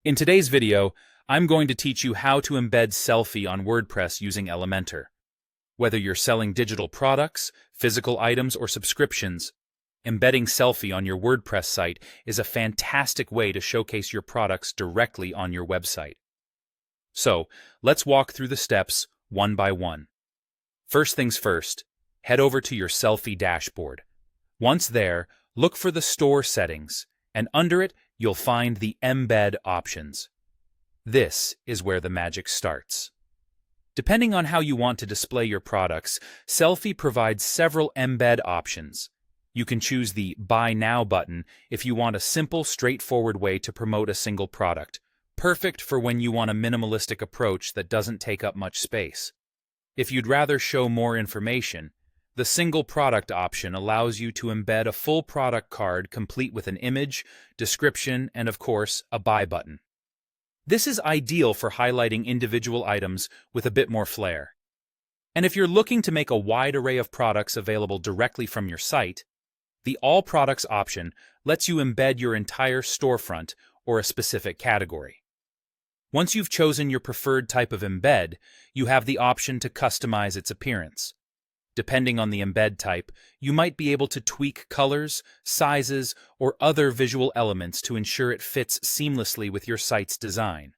In today's video, I'm going to teach you how to embed Sellfy on WordPress using Elementor. Whether you're selling digital products, physical items, or subscriptions, embedding Sellfy on your WordPress site is a fantastic way to showcase your products directly on your website. So, let's walk through the steps one by one. First things first, head over to your Sellfy dashboard. Once there, look for the Store settings, and under it, you'll find the Embed options. This is where the magic starts. Depending on how you want to display your products, Sellfy provides several embed options. You can choose the Buy Now button if you want a simple, straightforward way to promote a single product, perfect for when you want a minimalistic approach that doesn't take up much space. If you'd rather show more information, the Single Product option allows you to embed a full product card complete with an image, description, and of course, a buy button. This is ideal for highlighting individual items with a bit more flair. And if you're looking to make a wide array of products available directly from your site, the All Products option lets you embed your entire storefront or a specific category. Once you've chosen your preferred type of embed, you have the option to customize its appearance. Depending on the embed type, you might be able to tweak colors, sizes, or other visual elements to ensure it fits seamlessly with your site's design.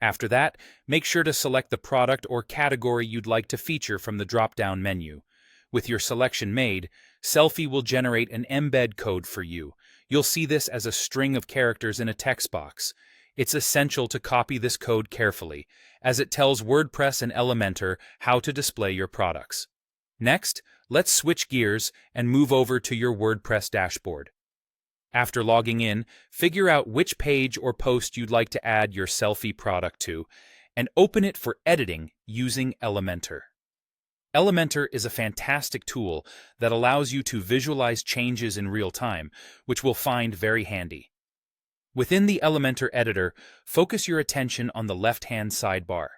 After that, make sure to select the product or category you'd like to feature from the drop-down menu. With your selection made, Sellfy will generate an embed code for you. You'll see this as a string of characters in a text box. It's essential to copy this code carefully, as it tells WordPress and Elementor how to display your products. Next, let's switch gears and move over to your WordPress dashboard. After logging in, figure out which page or post you'd like to add your Sellfy product to, and open it for editing using Elementor. Elementor is a fantastic tool that allows you to visualize changes in real time, which we'll find very handy. Within the Elementor editor, focus your attention on the left-hand sidebar.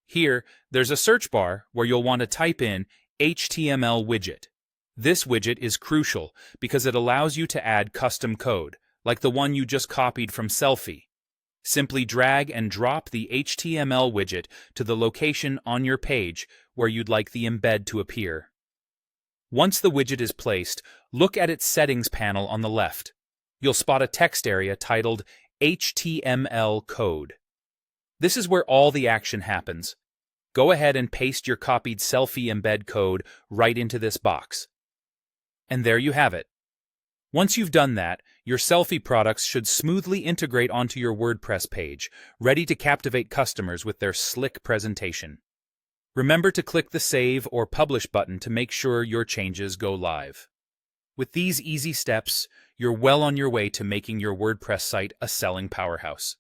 Here, there's a search bar where you'll want to type in HTML widget. This widget is crucial because it allows you to add custom code, like the one you just copied from Sellfy. Simply drag and drop the HTML widget to the location on your page where you'd like the embed to appear. Once the widget is placed, look at its settings panel on the left. You'll spot a text area titled HTML code. This is where all the action happens. Go ahead and paste your copied Sellfy embed code right into this box. And there you have it. Once you've done that, your Sellfy products should smoothly integrate onto your WordPress page, ready to captivate customers with their slick presentation. Remember to click the Save or Publish button to make sure your changes go live. With these easy steps, you're well on your way to making your WordPress site a selling powerhouse.